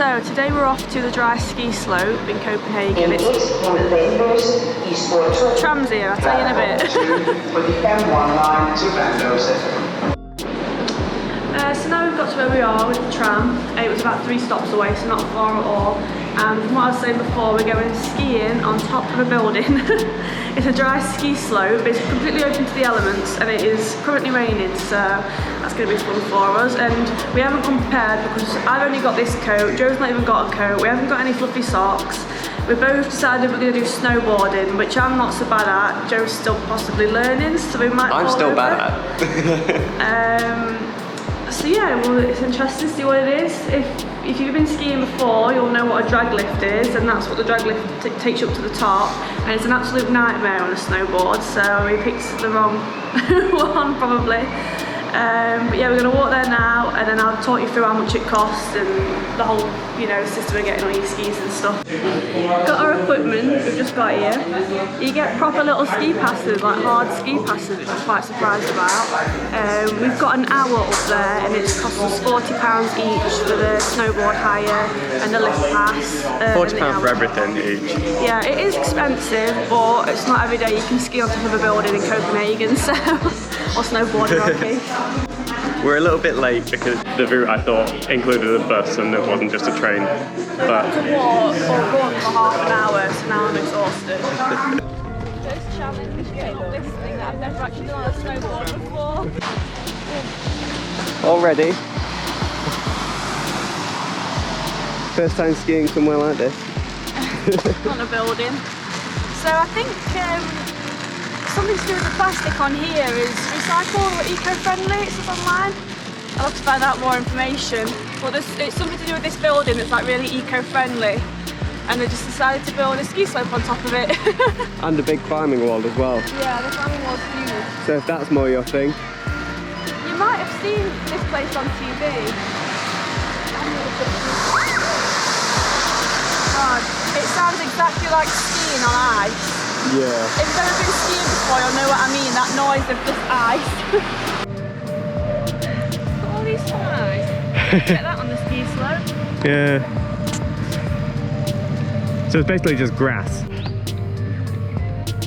So today we're off to the dry ski slope in Copenhagen. It's trams here, I'll tell you in a bit. So now we've got to where we are with the tram. It was about 3 stops away, so not far at all. And from what I was saying before, we're going skiing on top of a building. It's a dry ski slope, it's completely open to the elements, and it is currently raining, so that's going to be fun for us. And we haven't come prepared because I've only got this coat, Joe's not even got a coat, we haven't got any fluffy socks. We both decided we're going to do snowboarding, which I'm not so bad at. Joe's still possibly learning, so we might. I'm still bad at. So yeah, well, it's interesting to see what it is. If you've been skiing before, you'll know what a drag lift is, and that's what the drag lift takes you up to the top. And it's an absolute nightmare on a snowboard, so we picked the wrong one probably. But yeah, we're going to walk there now, and then I'll talk you through how much it costs and the whole, you know, system of getting on your skis and stuff. Got our equipment we've just got here. You get proper little ski passes, like hard ski passes, which I'm quite surprised about. We've got an hour up there, and it's cost us £40 each for the snowboard hire and the lift pass. £40 for everything each. Yeah, it is expensive, but it's not every day you can ski on top of a building in Copenhagen, so or snowboard Rocky. We're a little bit late because the route I thought included a bus and it wasn't just a train. So I had to walk or run for half an hour, so now I'm exhausted. First challenge is getting up this thing that I've never actually done on a snowboard before. Already? First time skiing somewhere like this? On a building. So I think something to do with the plastic on here is recycled or eco-friendly, it says online. I'll have to find out more information. But it's something to do with this building that's like really eco-friendly. And they just decided to build a ski slope on top of it. And a big climbing wall as well. Yeah, the climbing wall's huge. So if that's more your thing. You might have seen this place on TV. God, it sounds exactly like skiing on ice. Yeah. If you've ever been skiing before, you'll know what I mean, that noise of just ice. Look at all these flies. Get that on the ski slope. Yeah. So it's basically just grass.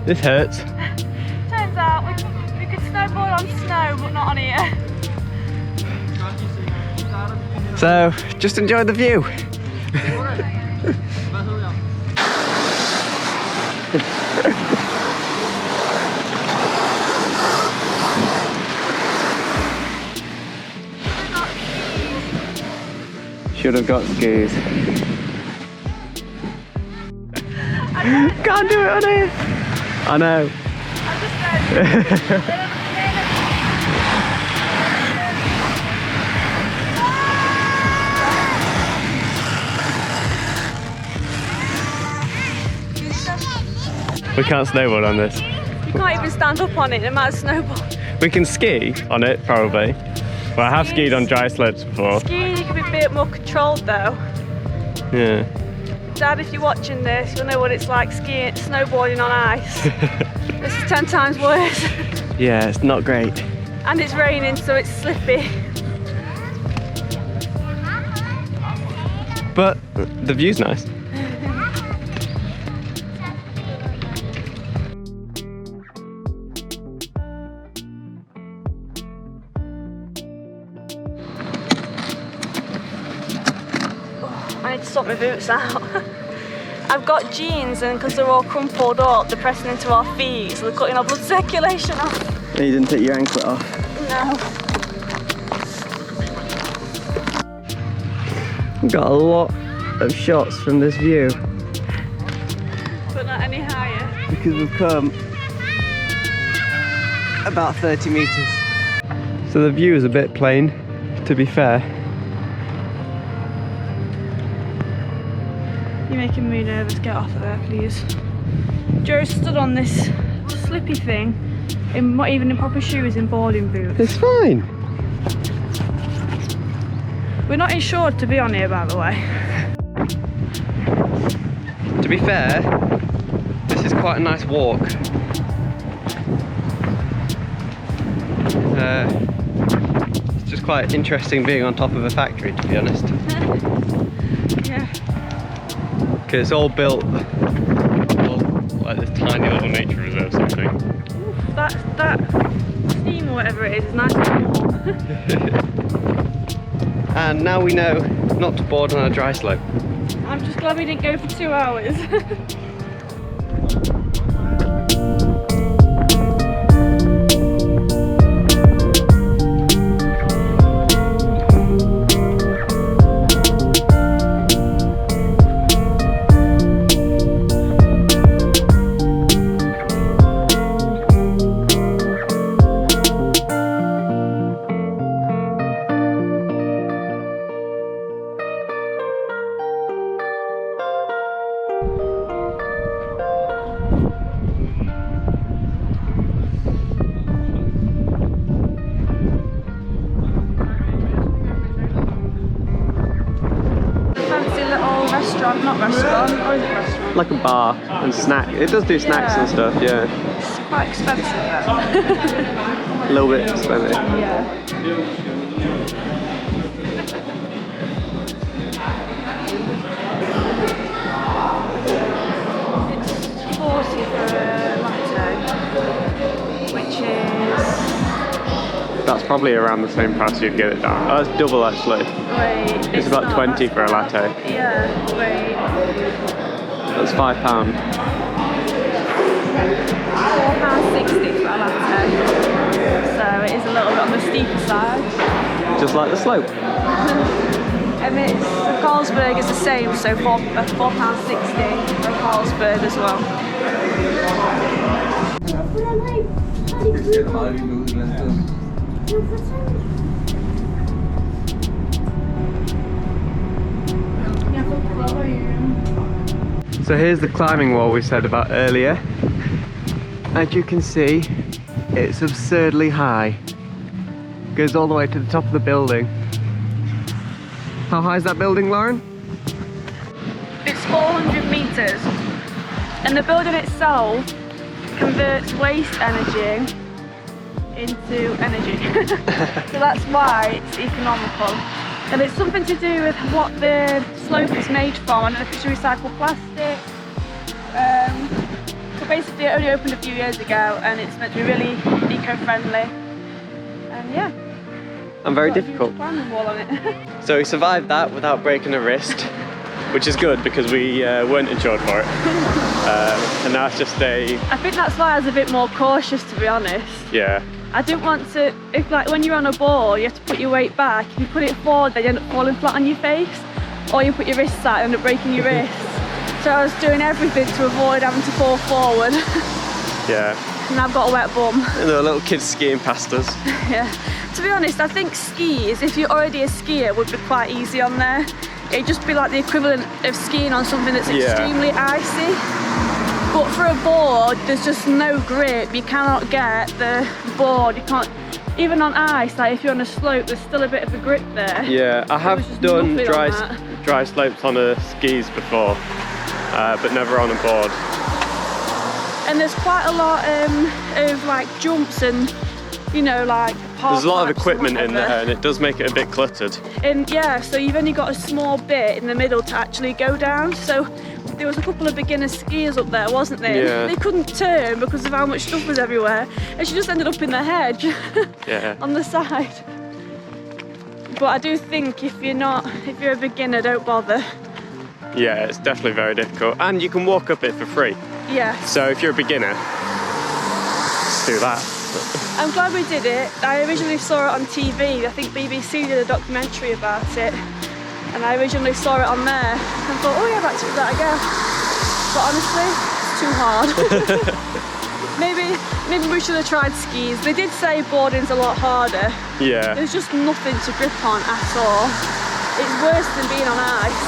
This hurts. Turns out we could snowboard on snow, but not on here. So, just enjoy the view. Should have got skis. Can't do it on here. I know. We can't snowboard on this. You can't even stand up on it, no matter snowboard. We can ski on it, probably. Well, I have skied on dry slopes before. Skiing, you can be a bit more controlled though. Yeah. Dad, if you're watching this, you'll know what it's like snowboarding on ice. This is 10 times worse. Yeah, it's not great. And it's raining, so it's slippy. But the view's nice. I need to sort my boots out. I've got jeans, and because they're all crumpled up, they're pressing into our feet, so they're cutting our blood circulation off. You didn't take your anklet off? No. We've got a lot of shots from this view. But not any higher. Because we've come about 30 metres. So the view is a bit plain, to be fair. You're making me nervous, get off of there please. Joe stood on this slippy thing, not even in proper shoes, in boarding boots. It's fine. We're not insured to be on here, by the way. To be fair, this is quite a nice walk. It's just quite interesting being on top of a factory, to be honest. It's all built like this tiny little nature reserve sort of thing. Oof, that steam or whatever it is nice and warm. And now we know not to board on a dry slope. I'm just glad we didn't go for 2 hours. Not restaurant, or is it restaurant? Like a bar and snack. It does do snacks and stuff, yeah. It's quite expensive though. A little bit expensive. Yeah. It's 40 for a latte, which is... That's probably around the same price you'd get it down. Oh, it's double actually. Wait, It's about not, 20 for a latte. Yeah, wait. That's £5. £4.60 for a latte. So it is a little bit on the steeper side. Just like the slope. And it's the Carlsberg is the same, so £4.60 for a Carlsberg as well. So here's the climbing wall we said about earlier. As you can see, it's absurdly high. Goes all the way to the top of the building. How high is that building, Lauren? It's 400 metres, and the building itself converts waste energy into energy. So that's why it's economical. And it's something to do with what the slope is made from. I don't know if it's recycled plastic. So basically it only opened a few years ago and it's meant to be really eco-friendly. And yeah. And very difficult. Climbing wall on it. So we survived that without breaking a wrist, which is good because we weren't insured for it. And now it's just a... I think that's why I was a bit more cautious, to be honest. Yeah. I didn't want to, if like when you're on a board you have to put your weight back, if you put it forward then you end up falling flat on your face, or you put your wrists out and end up breaking your wrists. So I was doing everything to avoid having to fall forward. Yeah. And I've got a wet bum. And there were little kids skiing past us. Yeah. To be honest, I think skis, if you're already a skier, would be quite easy on there. It'd just be like the equivalent of skiing on something that's extremely icy. But for a board, there's just no grip. You cannot get the board. You can't, even on ice, like if you're on a slope, there's still a bit of a grip there. Yeah, I have done dry slopes on a skis before, but never on a board. And there's quite a lot of like jumps and, you know, like there's a lot of equipment in there and it does make it a bit cluttered. And yeah, so you've only got a small bit in the middle to actually go down. So there was a couple of beginner skiers up there, wasn't there? Yeah. They couldn't turn because of how much stuff was everywhere. And she just ended up in the hedge on the side. But I do think if you're a beginner, don't bother. Yeah, it's definitely very difficult. And you can walk up it for free. Yeah. So if you're a beginner, just do that. I'm glad we did it. I originally saw it on TV. I think BBC did a documentary about it. And I originally saw it on there and thought, oh yeah, I'd like to give that a go. But honestly, it's too hard. maybe we should have tried skis. They did say boarding's a lot harder. Yeah. There's just nothing to grip on at all. It's worse than being on ice.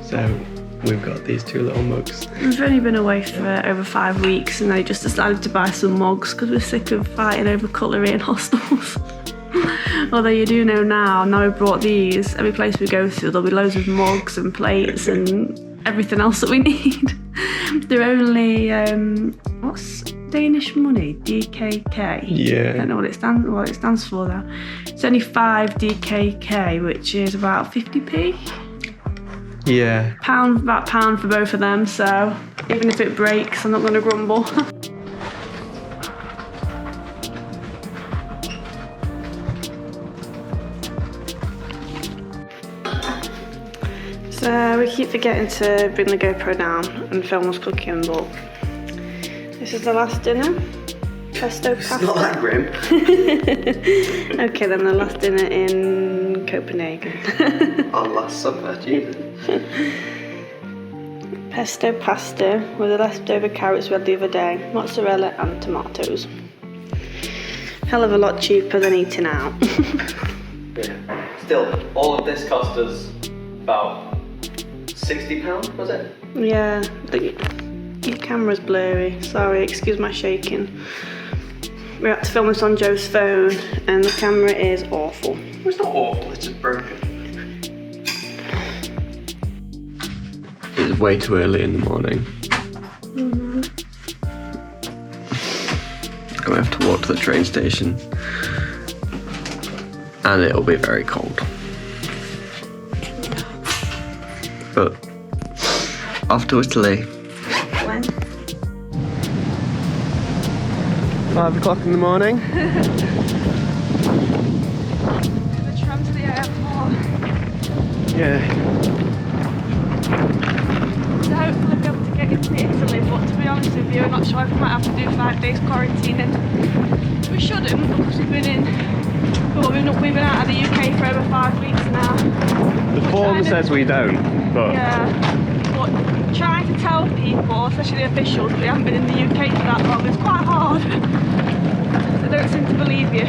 So we've got these two little mugs. We've only been away for over 5 weeks and I just decided to buy some mugs because we're sick of fighting over cutlery in hostels. Although you do know now we brought these, every place we go to there'll be loads of mugs and plates and everything else that we need. They're only, what's Danish money? DKK? Yeah. I don't know what it stands for though. It's only 5 DKK, which is about 50p. Yeah. About £1 for both of them, so even if it breaks, I'm not going to grumble. So we keep forgetting to bring the GoPro down and film us cooking, but this is the last dinner. Pesto pasta. It's not that grim. Okay, then the last dinner in Copenhagen. Our last supper, Jesus. Pesto pasta with the leftover carrots we had the other day, mozzarella and tomatoes. Hell of a lot cheaper than eating out. Yeah. Still, all of this cost us about £60, was it? Yeah, your camera's blurry. Sorry, excuse my shaking. We had to film this on Joe's phone and the camera is awful. It's not awful, it's just broken. It's way too early in the morning. And we have to walk to the train station. And it'll be very cold. But off to Italy. When? 5 o'clock in the morning. The tram to the airport. Yeah. So hopefully be able to get into Italy, but to be honest with you, I'm not sure if we might have to do 5 days quarantining. We shouldn't, because we've been out of the UK for over 5 weeks now. The form says we don't, but... Yeah, but trying to tell people, especially the officials, that we haven't been in the UK for that long is quite hard. They don't seem to believe you.